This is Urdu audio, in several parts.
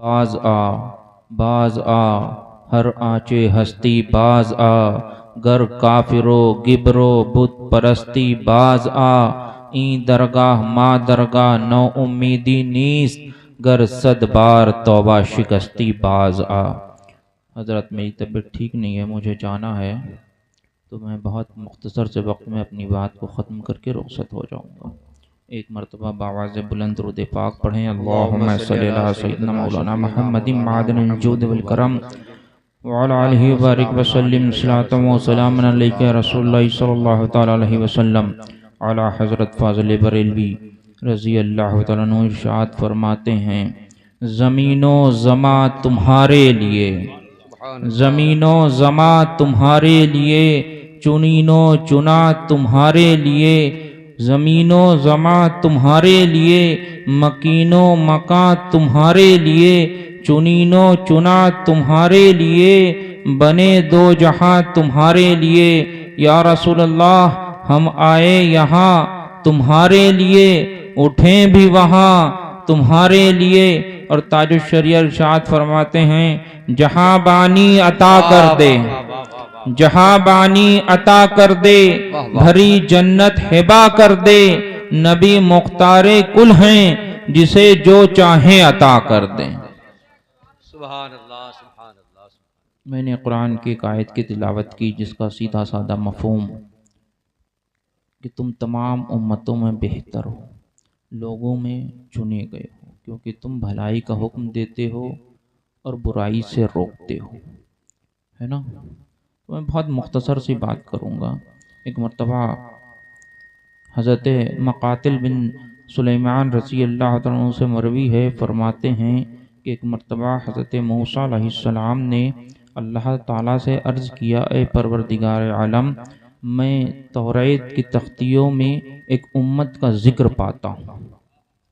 باز آ باز آ ہر آنچے ہستی باز آ گر کافرو گبرو بت پرستی باز آ این درگاہ ما درگاہ نو امیدی نیست گر صد بار توبہ شکستی باز آ۔ حضرت میری طبیعت ٹھیک نہیں ہے، مجھے جانا ہے، تو میں بہت مختصر سے وقت میں اپنی بات کو ختم کر کے رخصت ہو جاؤں گا۔ ایک مرتبہ باواز بلند درود پاک پڑھیں۔ اللہم صلی علی سیدنا مولانا محمد معدن الجود والکرم وعلی آلہ وبارک وسلم صلاۃ و سلام علیک رسول اللہ صلی اللہ تعالی علیہ وسلم۔ اعلیٰ حضرت فاضل بریلوی رضی اللہ تعالیٰ عنہ ارشاد فرماتے ہیں، زمین و زماں تمہارے لیے، زمین و زماں تمہارے لیے، چنین و چنا تمہارے لیے، زمین و زماں تمہارے لیے، مکین و مکان تمہارے لیے، چنین و چنا تمہارے لیے، بنے دو جہاں تمہارے لیے۔ یا رسول اللہ ہم آئے یہاں تمہارے لیے، اٹھیں بھی وہاں تمہارے لیے۔ اور تاج الشریعہ ارشاد فرماتے ہیں، جہاں بانی عطا کر دے، جہاں بانی عطا کر دے، بھری جنت ہبا کر دے، نبی مختار کل ہیں جسے جو چاہیں عطا کر دیں۔ سبحان اللہ سبحان اللہ۔ میں نے قرآن کی ایک آیت کی تلاوت کی جس کا سیدھا سادہ مفہوم کہ تم تمام امتوں میں بہتر ہو، لوگوں میں چنے گئے ہو، کیونکہ تم بھلائی کا حکم دیتے ہو اور برائی سے روکتے ہو، ہے نا؟ میں بہت مختصر سی بات کروں گا۔ ایک مرتبہ حضرت مقاتل بن سلیمان رضی اللہ عنہ سے مروی ہے، فرماتے ہیں کہ ایک مرتبہ حضرت موسیٰ علیہ السلام نے اللہ تعالیٰ سے عرض کیا، اے پروردگار عالم، میں توریت کی تختیوں میں ایک امت کا ذکر پاتا ہوں،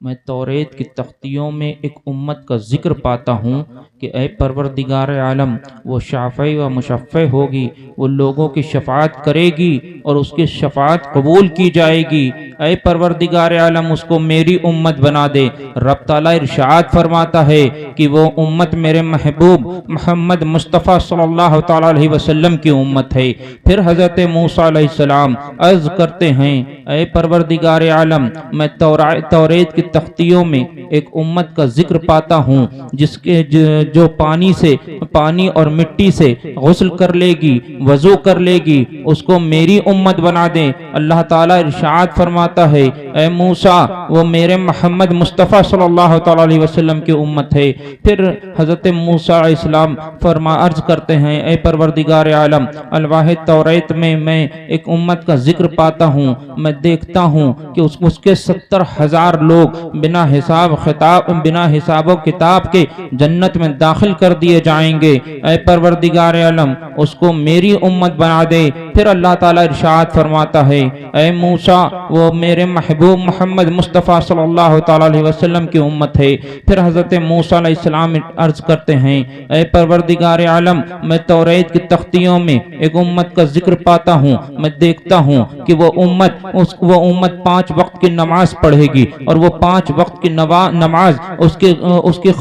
میں توریت کی تختیوں میں ایک امت کا ذکر پاتا ہوں کہ اے پروردگار عالم، وہ شافع و مشفع ہوگی، وہ لوگوں کی شفاعت کرے گی اور اس کی شفاعت قبول کی جائے گی۔ اے پروردگار عالم اس کو میری امت بنا دے۔ رب تعالیٰ ارشاد فرماتا ہے کہ وہ امت میرے محبوب محمد مصطفیٰ صلی اللہ تعالیٰ علیہ وسلم کی امت ہے۔ پھر حضرت موسیٰ علیہ السلام عرض کرتے ہیں، اے پروردگار عالم، میں توریت کی تختیوں میں ایک امت کا ذکر پاتا ہوں جس کے جو پانی اور مٹی سے غسل کر لے گی، وضو کر لے گی، اس کو میری امت بنا دیں۔ اللہ تعالیٰ ارشاد فرماتا ہے، اے موسیٰ وہ میرے محمد مصطفیٰ صلی اللہ تعالیٰ علیہ وسلم کی امت ہے۔ پھر حضرت موسیٰ علیہ السلام عرض کرتے ہیں، اے پروردگار عالم، الواحد توریت میں ایک امت کا ذکر پاتا ہوں، میں دیکھتا ہوں کہ اس کے 70,000 لوگ بنا حساب و کتاب کے جنت میں داخل کر دیے جائیں گے۔ اے پروردگار عالم اس کو میری امت بنا دے۔ پھر اللہ تعالیٰ ارشاد فرماتا ہے، اے موسیٰ وہ میرے محبوب محمد مصطفیٰ صلی اللہ تعالیٰ علیہ وسلم کی امت ہے۔ پھر حضرت موسیٰ علیہ السلام عرض کرتے ہیں، اے پروردگار عالم میں توریت کی تختیوں میں ایک امت کا ذکر پاتا ہوں، میں دیکھتا ہوں کہ وہ امت 5 وقت کی نماز پڑھے گی اور وہ 5 وقت کی نماز اس کی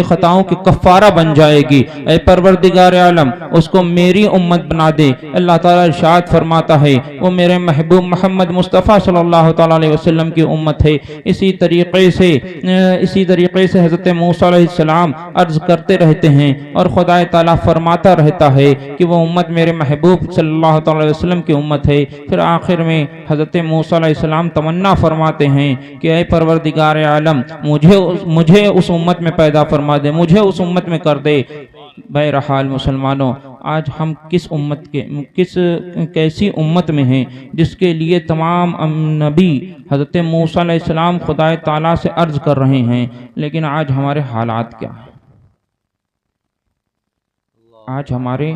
خطاؤں کی کفارہ بن جائے گی۔ اے پروردگار عالم اس کو میری امت بنا دے۔ اللہ تعالیٰ ارشاد فرماتا ہے، وہ میرے محبوب محمد مصطفیٰ صلی اللہ تعالیٰ علیہ وسلم کی امت ہے۔ اسی طریقے سے حضرت موسیٰ علیہ السلام عرض کرتے رہتے ہیں اور خدا تعالیٰ فرماتا رہتا ہے کہ وہ امت میرے محبوب صلی اللہ تعالیٰ علیہ وسلم کی امت ہے۔ پھر آخر میں حضرت موسیٰ علیہ السلام تمنا فرماتے ہیں کہ اے پروردگار عالم مجھے اس امت میں پیدا فرما دے، مجھے اس امت میں کر دے۔ بہرحال مسلمانوں، آج ہم کیسی امت میں ہیں جس کے لیے تمام نبی حضرت موسیٰ علیہ السلام خدا تعالیٰ سے عرض کر رہے ہیں، لیکن آج ہمارے حالات کیا ہیں؟ آج ہمارے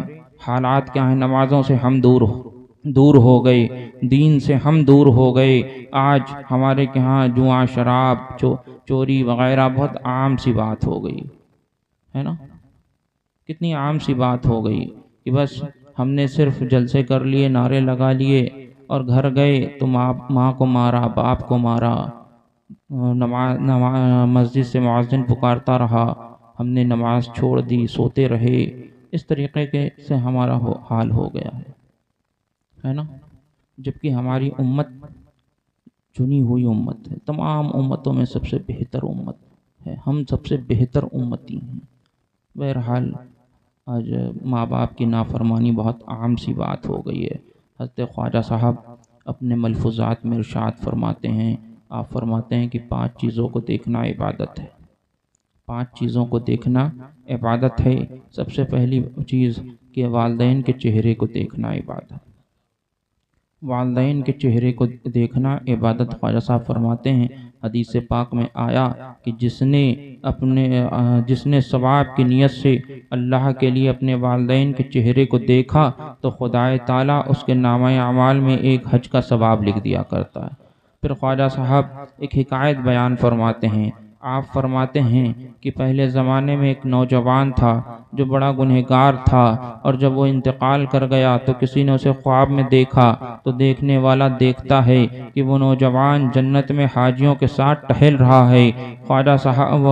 حالات کیا ہیں؟ نمازوں سے ہم دور ہو گئے، دین سے ہم دور ہو گئے۔ آج ہمارے یہاں جوا، شراب، چوری وغیرہ بہت عام سی بات ہو گئی ہے نا؟ کتنی عام سی بات ہو گئی کہ بس ہم نے صرف جلسے کر لیے، نعرے لگا لیے اور گھر گئے تو ماں کو مارا، باپ کو مارا، مسجد سے مؤذن پکارتا رہا، ہم نے نماز چھوڑ دی، سوتے رہے، اس طریقے کے سے ہمارا حال ہو گیا ہے نا۔ جبکہ ہماری امت چنی ہوئی امت ہے، تمام امتوں میں سب سے بہتر امت ہے، ہم سب سے بہتر امتی ہیں۔ بہرحال آج ماں باپ کی نافرمانی بہت عام سی بات ہو گئی ہے۔ حضرت خواجہ صاحب اپنے ملفوظات میں ارشاد فرماتے ہیں، آپ فرماتے ہیں کہ 5 چیزوں کو دیکھنا عبادت ہے، 5 چیزوں کو دیکھنا عبادت ہے۔ سب سے پہلی چیز کہ والدین کے چہرے کو دیکھنا عبادت، والدین کے چہرے کو دیکھنا عبادت۔ خواجہ صاحب فرماتے ہیں، حدیث پاک میں آیا کہ جس نے ثواب کی نیت سے اللہ کے لیے اپنے والدین کے چہرے کو دیکھا تو خدائے تعالیٰ اس کے نامہ اعمال میں ایک حج کا ثواب لکھ دیا کرتا ہے۔ پھر خواجہ صاحب ایک حکایت بیان فرماتے ہیں، آپ فرماتے ہیں کہ پہلے زمانے میں ایک نوجوان تھا جو بڑا گنہگار تھا، اور جب وہ انتقال کر گیا تو کسی نے اسے خواب میں دیکھا تو دیکھنے والا دیکھتا ہے کہ وہ نوجوان جنت میں حاجیوں کے ساتھ ٹہل رہا ہے۔ خواجہ صاحب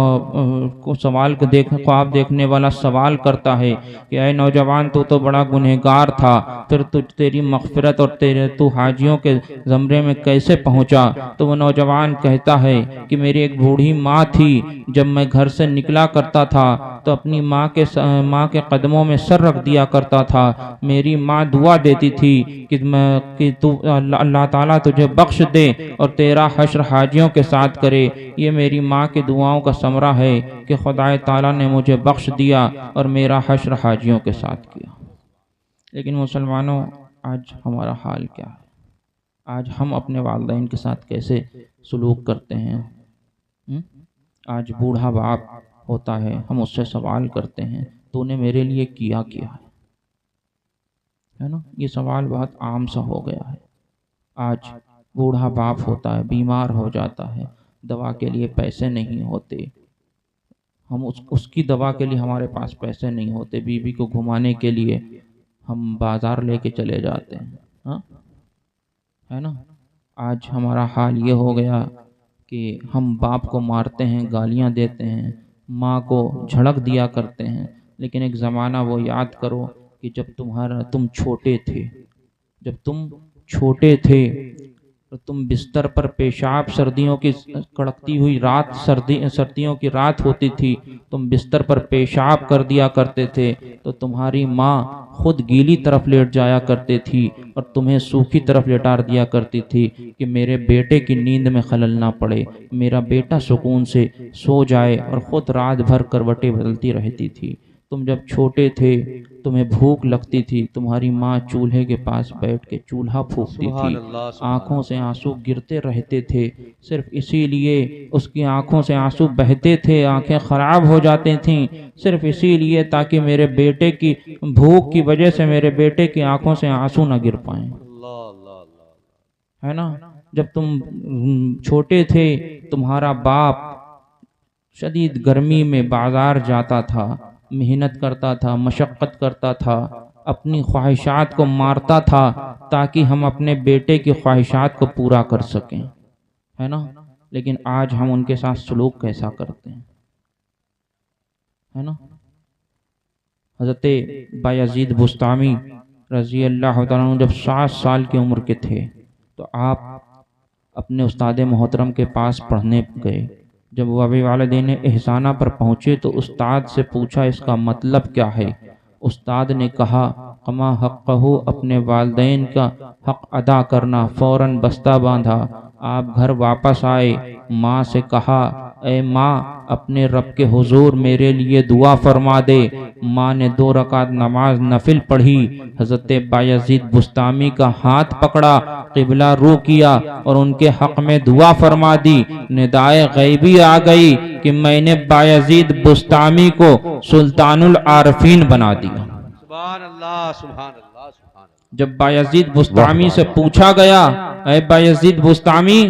کو خواب دیکھنے والا سوال کرتا ہے کہ اے نوجوان، تو بڑا گنہگار تھا، پھر تیری مغفرت اور تو حاجیوں کے زمرے میں کیسے پہنچا؟ تو وہ نوجوان کہتا ہے کہ میری ایک بوڑھی ماں تھی، جب میں گھر سے نکلا کرتا تھا تو اپنی ماں کے قدموں میں سر رکھ دیا کرتا تھا۔ میری ماں دعا دیتی تھی کہ اللہ تعالیٰ تجھے بخش دے اور تیرا حشر حاجیوں کے ساتھ کرے۔ یہ میری ماں کی دعاؤں کا ثمرہ ہے کہ خدائے تعالیٰ نے مجھے بخش دیا اور میرا حشر حاجیوں کے ساتھ کیا۔ لیکن مسلمانوں، آج ہمارا حال کیا ہے؟ آج ہم اپنے والدین کے ساتھ کیسے سلوک کرتے ہیں؟ آج بوڑھا باپ ہوتا ہے، ہم اس سے سوال کرتے ہیں، تو نے میرے لیے کیا ہے نا؟ یہ سوال بہت عام سا ہو گیا ہے۔ آج بوڑھا باپ ہوتا ہے، بیمار ہو جاتا ہے، دوا کے لیے پیسے نہیں ہوتے، ہم اس کی دوا کے لیے ہمارے پاس پیسے نہیں ہوتے، بیوی کو گھمانے کے لیے ہم بازار لے کے چلے جاتے ہیں، ہاں ہے نا؟ آج ہمارا حال یہ ہو گیا کہ ہم باپ کو مارتے ہیں، گالیاں دیتے ہیں، ماں کو جھڑک دیا کرتے ہیں۔ لیکن ایک زمانہ وہ یاد کرو کہ جب تم چھوٹے تھے تو تم بستر پر پیشاب، سردیوں کی کڑکتی ہوئی رات، سردیوں کی رات ہوتی تھی، تم بستر پر پیشاب کر دیا کرتے تھے تو تمہاری ماں خود گیلی طرف لیٹ جایا کرتی تھی اور تمہیں سوکھی طرف لٹا دیا کرتی تھی کہ میرے بیٹے کی نیند میں خلل نہ پڑے، میرا بیٹا سکون سے سو جائے، اور خود رات بھر کروٹیں بدلتی رہتی تھی۔ تم جب چھوٹے تھے، تمہیں بھوک لگتی تھی، تمہاری ماں چولہے کے پاس بیٹھ کے چولہا پھونکتی تھی، آنکھوں سے آنسو گرتے رہتے تھے، صرف اسی لیے اس کی آنکھوں سے آنسو بہتے تھے، آنکھیں خراب ہو جاتی تھیں، صرف اسی لیے تاکہ میرے بیٹے کی بھوک کی وجہ سے میرے بیٹے کی آنکھوں سے آنسو نہ گر پائیں، ہے نا؟ جب تم چھوٹے تھے، تمہارا باپ شدید گرمی میں بازار جاتا تھا، محنت کرتا تھا، مشقت کرتا تھا، اپنی خواہشات کو مارتا تھا تاکہ ہم اپنے بیٹے کی خواہشات کو پورا کر سکیں، ہے نا؟ لیکن آج ہم ان کے ساتھ سلوک کیسا کرتے ہیں، ہے نا؟ حضرت بایزید بسطامی رضی اللہ تعالیٰ عنہ جب 7 سال کی عمر کے تھے تو آپ اپنے استاد محترم کے پاس پڑھنے گئے۔ جب وہ ابی والدین احسانہ پر پہنچے تو استاد سے پوچھا اس کا مطلب کیا ہے؟ استاد نے کہا کما حقہ، اپنے والدین کا حق ادا کرنا۔ فوراً بستہ باندھا، آپ گھر واپس آئے، ماں سے کہا اے ماں، اپنے رب کے حضور میرے لیے دعا فرما دے۔ ماں نے 2 رکعت نماز نفل پڑھی، حضرت بایزید بسطامی کا ہاتھ پکڑا، قبلہ رو کیا اور ان کے حق میں دعا فرما دی۔ ندائے غیبی آ گئی کہ میں نے بایزید بسطامی کو سلطان العارفین بنا دیا۔ سبحان اللہ، سبحان اللہ، سبحان اللہ۔ جب بایزید بسطامی سے پوچھا گیا اے بایزید بسطامی،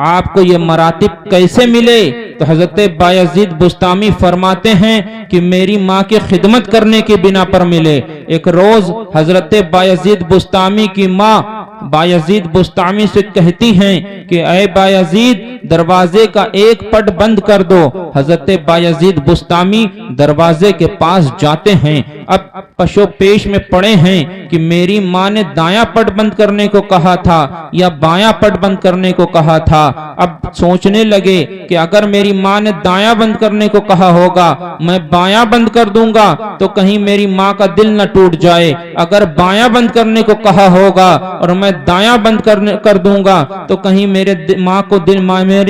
آپ کو یہ مراتب کیسے ملے؟ تو حضرت بایزید بسطامی فرماتے ہیں کہ میری ماں کی خدمت کرنے کی بنا پر ملے۔ ایک روز حضرت بایزید بسطامی کی ماں بایزید بستامی سے کہتی ہیں کہ اے بایزید دروازے کا ایک پٹ بند کر دو۔ حضرت بایزید بستامی دروازے کے پاس جاتے ہیں، اب پشو پیش میں پڑے ہیں کہ میری ماں نے دایاں پٹ بند کرنے کو کہا تھا یا بایاں پٹ بند کرنے کو کہا تھا۔ اب سوچنے لگے کہ اگر میری ماں نے دایاں بند کرنے کو کہا ہوگا میں بایاں بند کر دوں گا تو کہیں میری ماں کا دل نہ ٹوٹ جائے، اگر بایاں بند کرنے کو کہا ہوگا اور میں دایاں بند کر دوں گا تو کہیں میری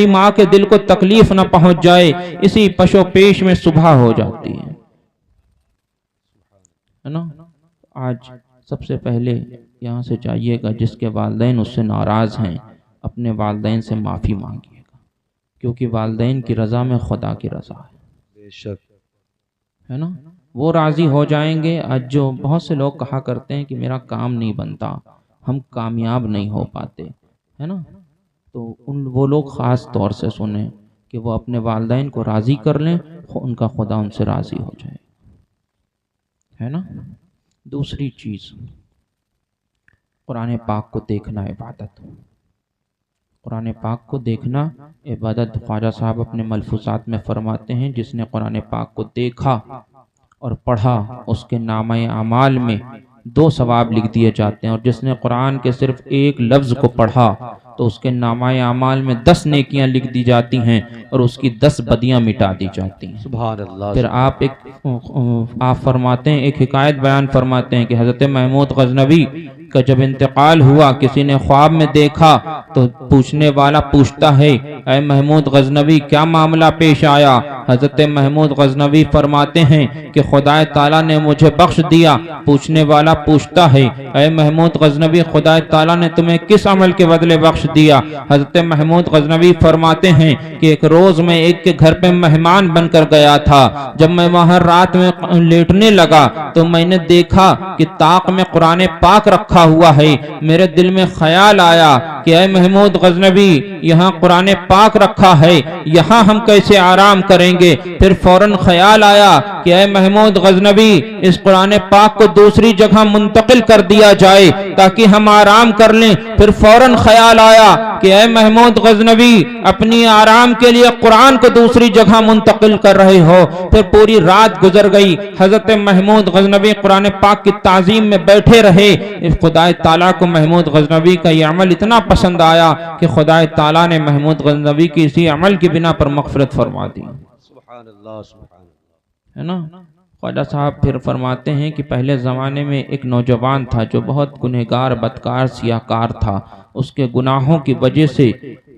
ماں کے دل کو تکلیف نہ پہنچ جائے۔ اسی پشو پیش میں صبح ہو جاتی ہے نا۔ آج سب سے پہلے یہاں سے جائیے گا جس کے والدین اس سے ناراض ہیں، اپنے والدین سے معافی مانگیے گا، کیونکہ والدین کی رضا میں خدا کی رضا ہے، بے شک ہے نا۔ وہ راضی ہو جائیں گے۔ آج جو بہت سے لوگ کہا کرتے ہیں کہ میرا کام نہیں بنتا، ہم کامیاب نہیں ہو پاتے، ہے نا، تو وہ لوگ خاص طور سے سنیں کہ وہ اپنے والدین کو راضی کر لیں، ان کا خدا ان سے راضی ہو جائے، ہے نا۔ دوسری چیز قرآن پاک کو دیکھنا عبادت۔ قرآن پاک کو دیکھنا عبادت۔ خواجہ صاحب اپنے ملفوظات میں فرماتے ہیں جس نے قرآن پاک کو دیکھا اور پڑھا اس کے نامہ اعمال میں 2 ثواب لکھ دیے جاتے ہیں، اور جس نے قرآن کے صرف ایک لفظ کو پڑھا تو اس کے نامہ اعمال میں 10 نیکیاں لکھ دی جاتی ہیں اور اس کی 10 بدیاں مٹا دی جاتی ہیں۔ سبحان اللہ۔ پھر آپ فرماتے ہیں، ایک حکایت بیان فرماتے ہیں کہ حضرت محمود غزنوی کا جب انتقال ہوا کسی نے خواب میں دیکھا تو پوچھنے والا پوچھتا ہے اے محمود غزنوی کیا معاملہ پیش آیا؟ حضرت محمود غزنوی فرماتے ہیں کہ خدا تعالیٰ نے مجھے بخش دیا۔ پوچھنے والا پوچھتا ہے اے محمود غزنوی خدا تعالیٰ نے تمہیں کس عمل کے بدلے بخش دیا؟ حضرت محمود غزنوی فرماتے ہیں کہ ایک روز میں ایک کے گھر پہ مہمان بن کر گیا تھا، جب میں وہاں رات میں لیٹنے لگا تو میں نے دیکھا کہ طاق میں قرآن پاک رکھا ہوا ہے۔ میرے دل میں خیال آیا کہ اے محمود غزنوی یہاں قرآن پاک رکھا ہے، یہاں ہم کیسے آرام کریں گے؟ پھر فوراً خیال آیا کہ اے محمود غزنوی اس قرآن پاک کو دوسری جگہ منتقل کر دیا جائے تاکہ ہم آرام کر لیں۔ پھر فوراً خیال آیا کہ اے محمود غزنوی اپنی آرام کے لیے قرآن کو دوسری جگہ منتقل کر رہے ہو۔ پھر پوری رات گزر گئی، حضرت محمود غزنوی قرآن پاک کی تعظیم میں بیٹھے رہے۔ خدا تعالیٰ کو محمود غزنوی کا یہ عمل اتنا پسند آیا کہ خدا تعالیٰ نے محمود غزنوی کی اسی عمل کی بنا پر مغفرت فرما دی، سبحان اللہ سبحان اللہ، ہے نا۔ خواجہ صاحب پھر فرماتے ہیں کہ پہلے زمانے میں ایک نوجوان تھا جو بہت گنہگار بدکار سیاہکار تھا، اس کے گناہوں کی وجہ سے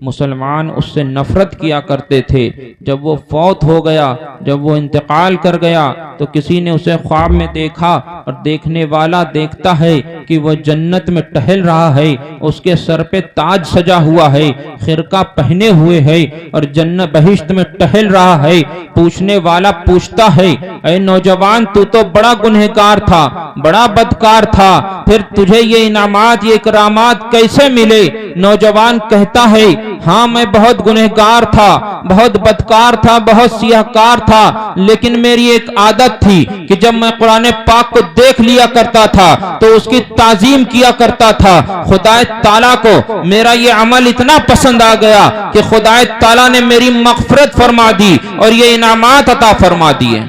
مسلمان اس سے نفرت کیا کرتے تھے۔ جب وہ فوت ہو گیا، جب وہ انتقال کر گیا تو کسی نے اسے خواب میں دیکھا اور دیکھنے والا دیکھتا ہے کہ وہ جنت میں ٹہل رہا ہے، اس کے سر پہ تاج سجا ہوا ہے، خرقہ پہنے ہوئے ہے اور جنت بہشت میں ٹہل رہا ہے۔ پوچھنے والا پوچھتا ہے اے نوجوان تو بڑا گنہگار تھا، بڑا بدکار تھا، پھر تجھے یہ انعامات یہ اکرامات کیسے ملے؟ نوجوان کہتا ہے ہاں میں بہت گنہگار تھا، بہت بدکار تھا، بہت سیاہکار تھا، لیکن میری ایک عادت تھی کہ جب میں قرآن پاک کو دیکھ لیا کرتا تھا تو اس کی تعظیم کیا کرتا تھا۔ خدا تعالیٰ کو میرا یہ عمل اتنا پسند آ گیا کہ خدا تعالیٰ نے میری مغفرت فرما دی اور یہ انعامات عطا فرما دیے۔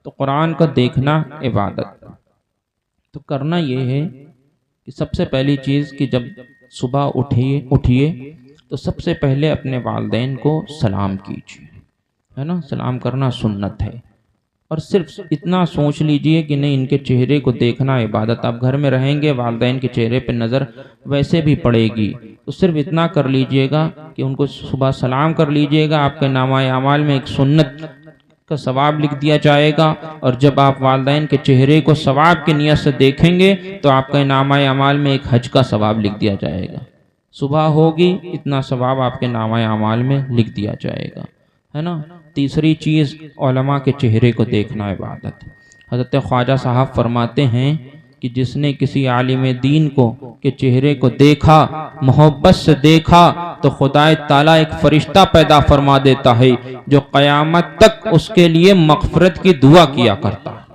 تو قرآن کا دیکھنا عبادت۔ تو کرنا یہ ہے کہ سب سے پہلی چیز کہ جب صبح اٹھیے تو سب سے پہلے اپنے والدین کو سلام کیجیے، ہے نا۔ سلام کرنا سنت ہے، اور صرف اتنا سوچ لیجئے کہ نہیں ان کے چہرے کو دیکھنا عبادت۔ آپ گھر میں رہیں گے والدین کے چہرے پہ نظر ویسے بھی پڑے گی، تو صرف اتنا کر لیجئے گا کہ ان کو صبح سلام کر لیجئے گا، آپ کے نامہ اعمال میں ایک سنت کا ثواب لکھ دیا جائے گا، اور جب آپ والدین کے چہرے کو ثواب کی نیت سے دیکھیں گے تو آپ کے نامہ اعمال میں ایک حج کا ثواب لکھ دیا جائے گا۔ صبح ہوگی اتنا ثواب آپ کے نامہ اعمال میں لکھ دیا جائے گا، ہے نا۔ تیسری چیز علماء کے چہرے کو دیکھنا عبادت۔ حضرت خواجہ صاحب فرماتے ہیں کہ جس نے کسی عالم دین کو کے چہرے کو دیکھا، محبت سے دیکھا، تو خدا تعالیٰ ایک فرشتہ پیدا فرما دیتا ہے جو قیامت تک اس کے لیے مغفرت کی دعا کیا کرتا ہے۔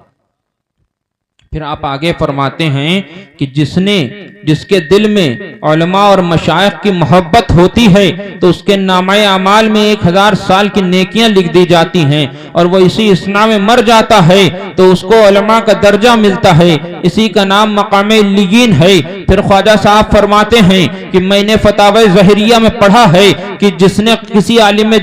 پھر آپ آگے فرماتے ہیں کہ جس نے جس کے دل میں علماء اور مشائخ کی محبت ہوتی ہے تو اس کے نامہ اعمال میں 1000 سال کی نیکیاں لکھ دی جاتی ہیں، اور وہ اسی اسنا میں مر جاتا ہے تو اس کو علماء کا درجہ ملتا ہے، اسی کا نام مقام علیین ہے۔ پھر خواجہ صاحب فرماتے ہیں کہ میں نے فتاوی ظاہریہ میں پڑھا ہے کہ جس نے کسی عالم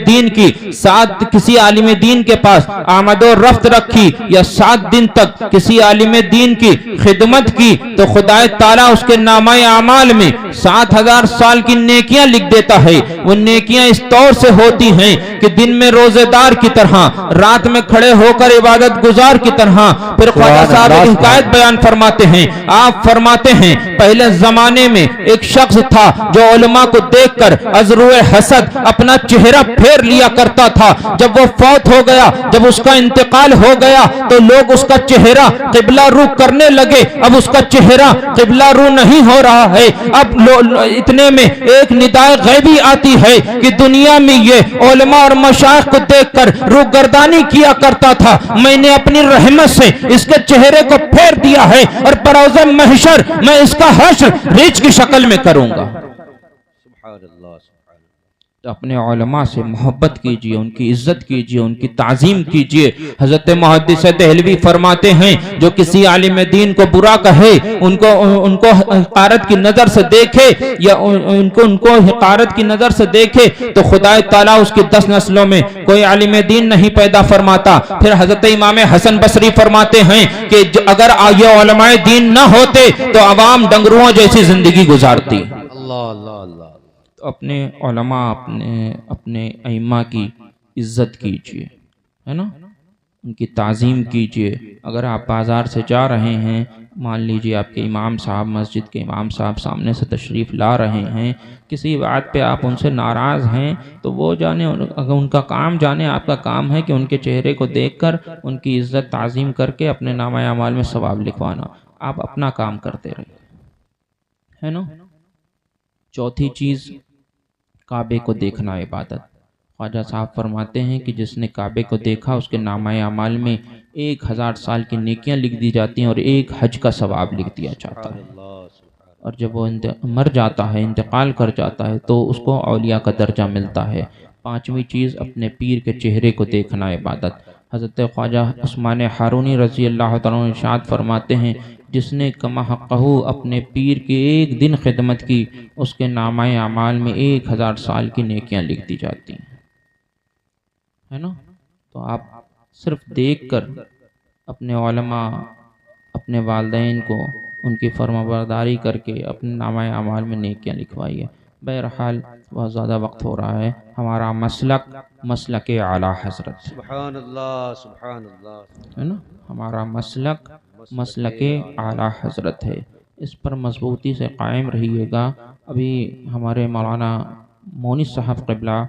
دین کے پاس آمد و رفت رکھی یا 7 دن تک کسی عالم دین کی خدمت کی تو خدا تعالیٰ اس کے نامہ اعمال میں 7000 سال کی نیکیاں لکھ دیتا ہے۔ وہ نیکیاں اس طور سے ہوتی ہیں کہ دن میں روزے دار کی طرح، رات میں کھڑے ہو کر عبادت گزار کی طرح۔ پھر خواجہ صاحب ایک حکایت بیان فرماتے ہیں، آپ فرماتے ہیں پہلے زمانے میں ایک شخص تھا جو علماء کو دیکھ کر ازروع حسد اپنا چہرہ پھیر لیا کرتا تھا۔ جب وہ فوت ہو گیا، جب اس کا انتقال ہو گیا تو لوگ اس کا چہرہ قبلہ رو کرنے لگے۔ اب اس کا چہرہ قبلہ رو نہیں ہو رہا ہے۔ اب اتنے میں ایک ندائے غیبی آتی ہے کہ دنیا میں یہ علماء اور مشائخ کو دیکھ کر روگردانی کیا کرتا تھا، میں نے اپنی رحمت سے اس کے چہرے کو پھیر دیا ہے اور بروز محشر میں اس کا حشر ریچھ کی شکل میں کروں گا۔ سبحان اللہ سبحان اللہ۔ اپنے علماء سے محبت کیجئے، ان کی عزت کیجئے، ان کی تعظیم کیجئے۔ حضرت محدث دہلوی فرماتے ہیں جو کسی عالم دین کو برا کہے، ان کو حقارت کی نظر سے دیکھے یا ان کو حقارت کی نظر سے دیکھے تو خدا تعالیٰ اس کی 10 نسلوں میں کوئی عالم دین نہیں پیدا فرماتا۔ پھر حضرت امام حسن بصری فرماتے ہیں کہ اگر یہ علماء دین نہ ہوتے تو عوام ڈنگرووں جیسی زندگی گزارتی۔ اللہ اللہ اللہ۔ اپنے علماء اپنے ائمہ کی عزت کیجئے، ہے نا، ان کی تعظیم کیجئے۔ اگر آپ بازار سے جا رہے ہیں، مان لیجئے آپ کے امام صاحب، مسجد کے امام صاحب سامنے سے تشریف لا رہے ہیں، کسی بات پہ آپ ان سے ناراض ہیں تو وہ جانے، اگر ان کا کام جانے، آپ کا کام ہے کہ ان کے چہرے کو دیکھ کر ان کی عزت تعظیم کر کے اپنے نامہ اعمال میں ثواب لکھوانا۔ آپ اپنا کام کرتے رہیے، ہے نا۔ چوتھی چیز کعبے کو دیکھنا عبادت۔ خواجہ صاحب فرماتے ہیں کہ جس نے کعبے کو دیکھا اس کے نامہ اعمال میں 1000 سال کی نیکیاں لکھ دی جاتی ہیں اور 1 حج کا ثواب لکھ دیا جاتا ہے۔ اور جب وہ مر جاتا ہے، انتقال کر جاتا ہے تو اس کو اولیاء کا درجہ ملتا ہے۔ 5ویں چیز اپنے پیر کے چہرے کو دیکھنا عبادت۔ حضرت خواجہ عثمان ہارونی رضی اللہ تعالیٰ عنہ ارشاد فرماتے ہیں جس نے کما حقہ اپنے پیر کی 1 دن خدمت کی اس کے نامہ اعمال میں 1000 سال کی نیکیاں لکھ دی جاتی ہیں، ہے نا۔ تو آپ صرف دیکھ کر اپنے علماء، اپنے والدین کو ان کی فرمانبرداری کر کے اپنے نامہ اعمال میں نیکیاں لکھوائیے۔ بہرحال بہت زیادہ وقت ہو رہا ہے۔ ہمارا مسلک اعلیٰ حضرت، سبحان اللہ سبحان اللہ، ہے نا، ہمارا مسلک اعلیٰ حضرت ہے۔ اس پر مضبوطی سے قائم رہیے گا۔ ابھی ہمارے مولانا مونس صاحب قبلہ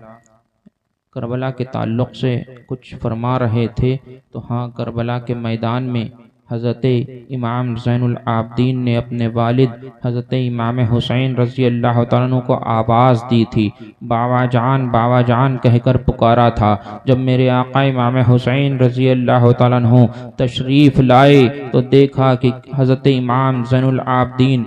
کربلا کے تعلق سے کچھ فرما رہے تھے، تو ہاں، کربلا کے میدان میں حضرت امام زین العابدین نے اپنے والد حضرت امام حسین رضی اللہ تعالیٰ عنہ کو آواز دی تھی، باوا جان کہہ کر پکارا تھا۔ جب میرے آقا امام حسین رضی اللہ تعالیٰ عنہ تشریف لائے تو دیکھا کہ حضرت امام زین العابدین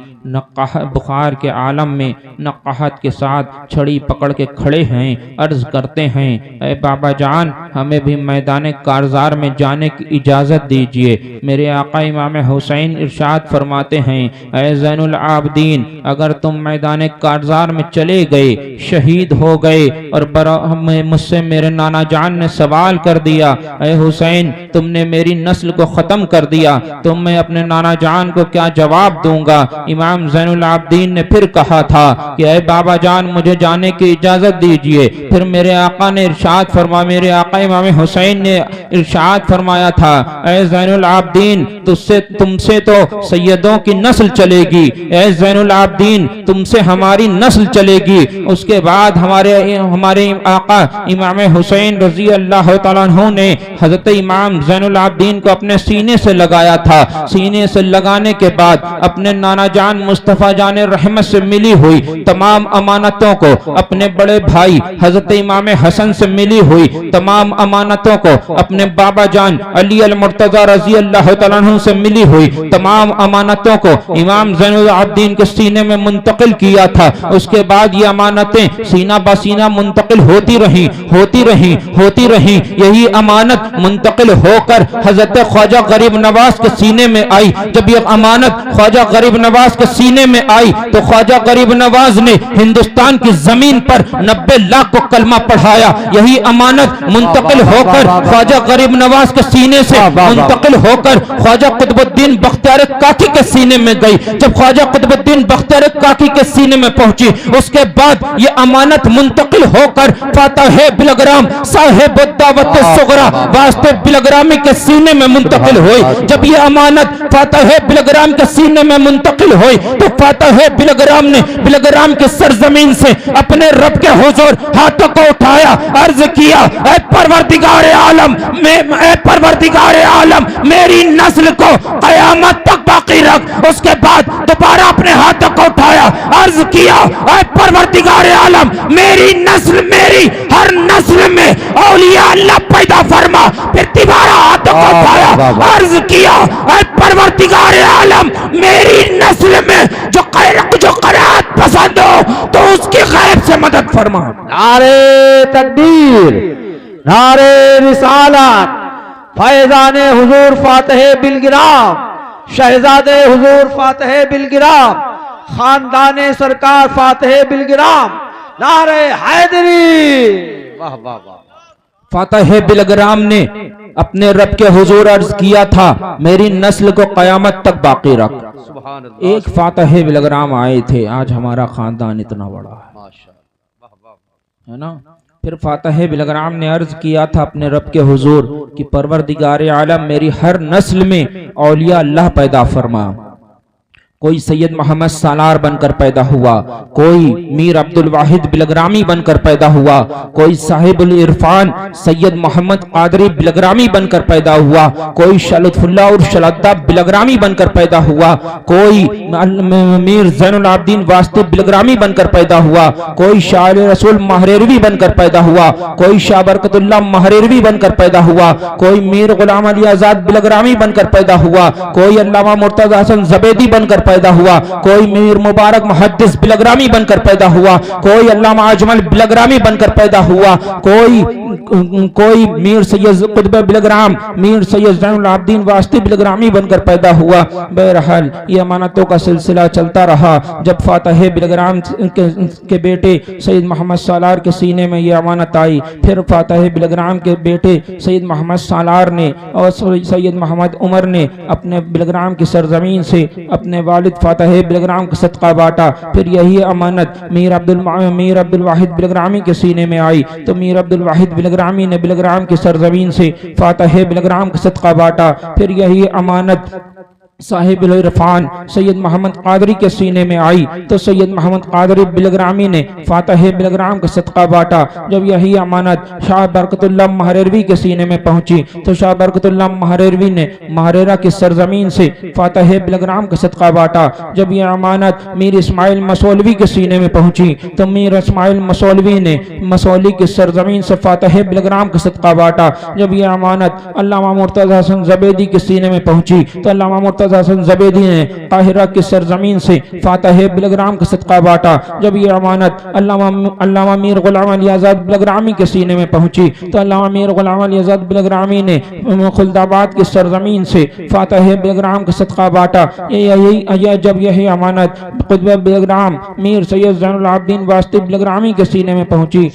بخار کے عالم میں نقاہت کے ساتھ چھڑی پکڑ کے کھڑے ہیں، عرض کرتے ہیں اے بابا جان، ہمیں بھی میدان کارزار میں جانے کی اجازت دیجیے۔ میرے آقا امام حسین ارشاد فرماتے ہیں اے زین العابدین، اگر تم میدان کارزار میں چلے گئے، شہید ہو گئے اور مجھ سے میرے نانا جان نے سوال کر دیا اے حسین تم نے میری نسل کو ختم کر دیا تو میں اپنے نانا جان کو کیا جواب دوں گا؟ امام زین العابدین نے پھر کہا تھا کہ اے بابا جان، مجھے جانے کی اجازت دیجیے۔ پھر میرے آقا نے ارشاد فرمایا، میرے آقا امام حسین نے ارشاد فرمایا تھا اے زین العابدین، تم سے تو سیدوں کی نسل چلے گی، اے زین العابدین تم سے ہماری نسل چلے گی۔ اس کے بعد ہمارے آقا امام حسین رضی اللہ تعالیٰ عنہ نے حضرت امام زین العابدین کو اپنے سینے سے لگایا تھا۔ سینے سے لگانے کے بعد اپنے نانا جان مصطفیٰ جان رحمت سے ملی ہوئی تمام امانتوں کو، اپنے بڑے بھائی حضرت امام حسن سے ملی ہوئی تمام امانتوں کو، اپنے بابا جان علی المرتضی رضی اللہ تعالیٰ عنہ سے ملی ہوئی تمام امانتوں کو امام زین العابدین کے سینے میں منتقل کیا تھا۔ اس کے بعد یہ امانتیں سینہ بسینہ منتقل ہوتی رہیں، یہی امانت منتقل ہو کر حضرت خواجہ غریب نواز کے سینے میں آئی۔ جب یہ امانت خواجہ غریب نواز کے سینے میں آئی تو خواجہ غریب نواز نے ہندوستان کی زمین پر 90 لاکھ کو کلمہ پڑھایا۔ یہی امانت منتقل ہو کر خواجہ غریب نواز کے سینے سے منتقل ہو کر خواجہ قطب الدین بختیار کاکی کے سینے میں گئی۔ جب خواجہ قطب الدین بختیار کاکی کے سینے میں پہنچی اس کے بعد یہ امانت منتقل ہو کر فاتح بلگرام صاحب الدعوت الصغریٰ واسطے بلگرامی کے سینے میں منتقل ہوئی۔ جب یہ امانت فاتح بلگرام کے سینے میں منتقل ہوئی تو فاتح بلگرام نے بلگرام کے سرزمین سے اپنے رب کے حضور ہاتھوں کو اٹھایا، عرض کیا اے پروردگار عالم میری نسل کو قیامت تک باقی رکھ۔ اس کے بعد دوبارہ اپنے ہاتھوں کو اٹھایا، عرض کیا اے پروردگار عالم میری نسل، میری ہر نسل میں اولیاء اللہ پیدا فرما۔ پھر دوبارہ ہاتھوں کو اٹھایا، عرض کیا اے پروردگار عالم میری نسل میں جو قرآن پسند ہو تو اس کی غیب سے مدد فرما۔ نعرہ تکبیر، نعرہ رسالت، فیضان حضور فاتح بلگرام، شہزادے حضور فاتح بلگرام، خاندان سرکار فاتح بلگرام، نعرہ حیدری۔ واہ واہ واہ۔ فاتح بلگرام نے اپنے رب کے حضور عرض کیا تھا میری نسل کو قیامت تک باقی رکھ۔ سبحان اللہ۔ ایک فاتح بلگرام آئے تھے، آج ہمارا خاندان اتنا بڑا ہے، ماشاءاللہ، واہ واہ۔ ہے نا؟ پھر فاتح بلگرام نے عرض کیا تھا اپنے رب کے حضور کہ پروردگار عالم میری ہر نسل میں اولیاء اللہ پیدا فرما۔ کوئی سید محمد سالار بن کر پیدا ہوا، کوئی میر عبد الواحد بلگرامی بن کر پیدا ہوا، کوئی صاحب العرفان سید محمد قادری بلگرامی بن کر پیدا ہوا، کوئی لطف اللہ اور شلدہ بلگرامی بن کر پیدا ہوا، کوئی میر زین العابدین واسطے بلگرامی بن کر پیدا ہوا، کوئی شاعر رسول مہریروی بن کر پیدا ہوا، کوئی شاہ برکت اللہ مہریروی بن کر پیدا ہوا، کوئی میر غلام علی آزاد بلگرامی بن کر پیدا ہوا، کوئی علامہ مرتضی حسن زبیدی بن کر پیدا ہوا، کوئی میر مبارک محدث بلگرامی بن کر پیدا ہوا، کوئی علامہ اجمل بلگرامی بن کر پیدا ہوا، کوئی میر سید قطب بلگرام، میر سید زین العابدین واسطی بلگرامی بن کر پیدا ہوا۔ بہرحال یہ امانتوں کا سلسلہ چلتا رہا۔ جب فاتح بلگرام کے بیٹے سید محمد سالار کے سینے میں یہ امانت آئی، پھر فاتح بلگرام کے بیٹے سید محمد سالار نے اور سید محمد عمر نے اپنے بلگرام کی سرزمین سے اپنے والد فاتح بلگرام کا صدقہ باٹا۔ پھر یہی امانت میر عبد الواحد بلگرامی کے سینے میں آئی تو میر عبد الواحد بلگرامی نے بلگرام کی سرزمین سے فاتح بلگرام کا صدقہ باٹا۔ پھر یہی امانت صاحب العرفان سید محمد قادری کے سینے میں آئی تو سید محمد قادری بلگرامی نے فاتح بلگرام کا صدقہ باٹا۔ جب یہی امانت شاہ برکت اللہ مہریروی کے سینے میں پہنچی تو شاہ برکت اللہ مہریروی نے مہریرہ کی سرزمین سے فاتح بلگرام کا صدقہ باٹا۔ جب یہ امانت میر اسماعیل مسولوی کے سینے میں پہنچی تو میر اسماعیل مسولوی نے مسولی کی سرزمین سے فاتح بلگرام کا صدقہ باٹا۔ جب یہ امانت علامہ مرتضی حسن زبیدی کے سینے میں پہنچی تو علامہ مرتضی حسن زبیدی نے قاہرہ کی سرزمین سے فاتح بلگرام کا صدقہ باٹا۔ جب یہ امانت علامہ میر غلام علی آزاد بلگرامی کے سینے میں پہنچی تو علامہ میر غلام علی آزاد بلگرامی نے خلد آباد کی سرزمین سے فاتح بلگرام کا صدقہ باٹا۔ جب یہی امانت قطب بلگرام میر سید زین العابدین واسطی بلگرامی کے سینے میں پہنچی،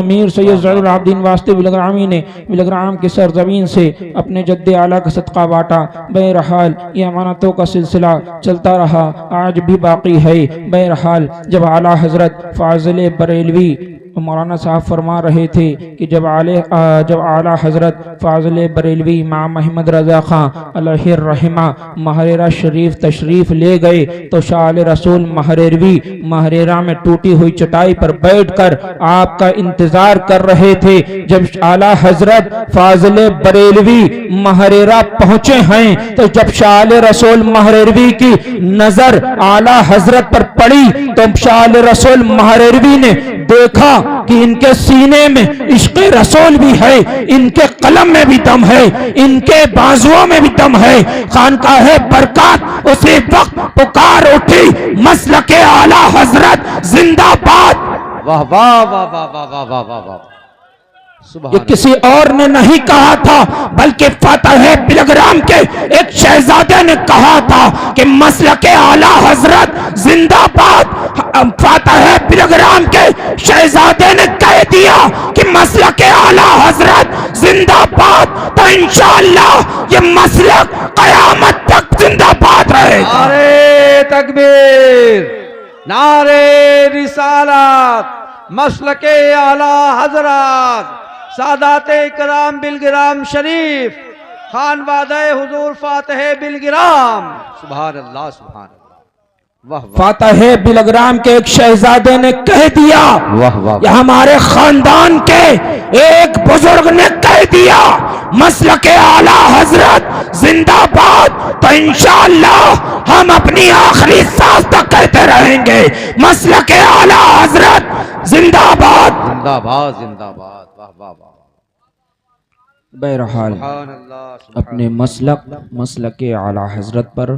میر سید زین العابدین واسطی بلگرامی نے بلگرام کی سرزمین سے اپنے جد اعلیٰ کا صدقہ باٹا۔ بہرحال یہ امانتوں کا سلسلہ چلتا رہا، آج بھی باقی ہے۔ بہرحال جب اعلیٰ حضرت فاضل بریلوی مولانا صاحب فرما رہے تھے کہ جب اعلیٰ حضرت فاضل بریلوی امام محمد رضا خان علیہ الرحمہ مہریرہ شریف تشریف لے گئے تو شاہ رسول مہریرہ میں ٹوٹی ہوئی چٹائی پر بیٹھ کر آپ کا انتظار کر رہے تھے۔ جب اعلیٰ حضرت فاضل بریلوی مہریرہ پہنچے ہیں تو جب شاہ رسول مہریروی کی نظر اعلیٰ حضرت پر پڑی تو شاہ رسول مہریروی نے دیکھا کہ ان کے سینے میں عشق رسول بھی ہے، ان کے قلم میں بھی دم ہے، ان کے بازوؤں میں بھی دم ہے۔ خانقاہ برکات اسی وقت پکار اٹھی، مسلک اعلیٰ حضرت زندہ باد۔ واہ واہ واہ واہ واہ واہ واہ واہ واہ، یہ کسی اور نے نہیں کہا تھا بلکہ فاتح بلگرام کے ایک شہزادے نے کہا تھا کہ مسلک اعلیٰ حضرت زندہ باد۔ فاتح بلگرام کے شہزادے نے کہہ دیا کہ مسلک اعلیٰ حضرت زندہ باد، تو انشاءاللہ یہ مسلک قیامت تک زندہ باد رہے گا۔ نعرے تکبیر، نعرے رسالت، مسلک اعلیٰ حضرت سادات کرام بلگرام شریف، خانوادہ حضور فاتح بلگرام۔ سبحان اللہ سبحان اللہ، واہ واہ فاتح بلگرام کے ایک شہزادے نے کہہ دیا، واہ واہ، یہ ہمارے خاندان کے ایک بزرگ نے کہہ دیا مسلک اعلیٰ حضرت زندہ باد، تو انشاءاللہ ہم اپنی آخری سانس تک کہتے رہیں گے مسلک اعلیٰ حضرت زندہ باد۔ زندہ باد زندہ باد، واہ واہ واہ، بہرحال سبحان اللہ سبحان اپنے مسلک اعلیٰ حضرت پر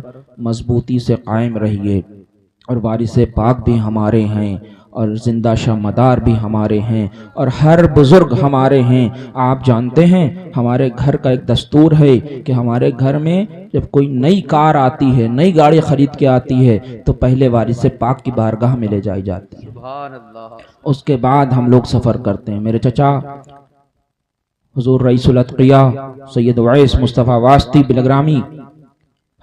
مضبوطی سے قائم رہیے، اور وارث پاک بھی ہمارے ہیں، اور زندہ شاہ مدار بھی ہمارے ہیں، اور ہر بزرگ ہمارے ہیں۔ آپ جانتے ہیں ہمارے گھر کا ایک دستور ہے کہ ہمارے گھر میں جب کوئی نئی کار آتی ہے، نئی گاڑی خرید کے آتی ہے تو پہلے وارث پاک کی بارگاہ میں لے جائی جاتی ہے، سبحان اللہ، اس کے بعد ہم لوگ سفر کرتے ہیں۔ میرے چچا حضور رئیس الاتقیاء سید ویس مصطفیٰ واسطی بلگرامی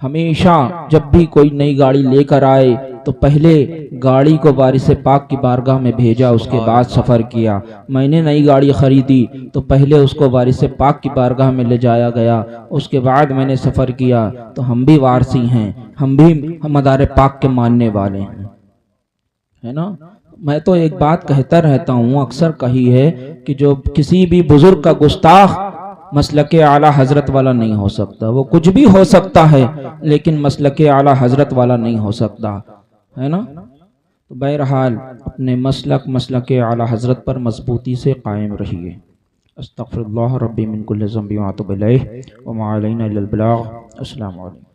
ہمیشہ جب بھی کوئی نئی گاڑی لے کر آئے تو پہلے گاڑی کو وارث پاک کی بارگاہ میں بھیجا، اس کے بعد سفر کیا۔ میں نے نئی گاڑی خریدی تو پہلے اس کو وارث پاک کی بارگاہ میں لے جایا گیا، اس کے بعد میں نے سفر کیا۔ تو ہم بھی وارثی ہیں، ہم بھی مدار پاک کے ماننے والے ہیں، ہے نا۔ میں تو ایک بات کہتا رہتا ہوں، اکثر کہی ہے کہ جو کسی بھی بزرگ کا گستاخ مسلک اعلیٰ حضرت والا نہیں ہو سکتا۔ وہ کچھ بھی ہو سکتا ہے لیکن مسلک اعلیٰ حضرت والا نہیں ہو سکتا، ہے نا۔ تو بہرحال اپنے مسلک اعلیٰ حضرت پر مضبوطی سے قائم رہیے۔ استغفر اللہ ربی من کل ذنب واتوب الیہ وما علینا الا البلاغ۔ السلام علیکم۔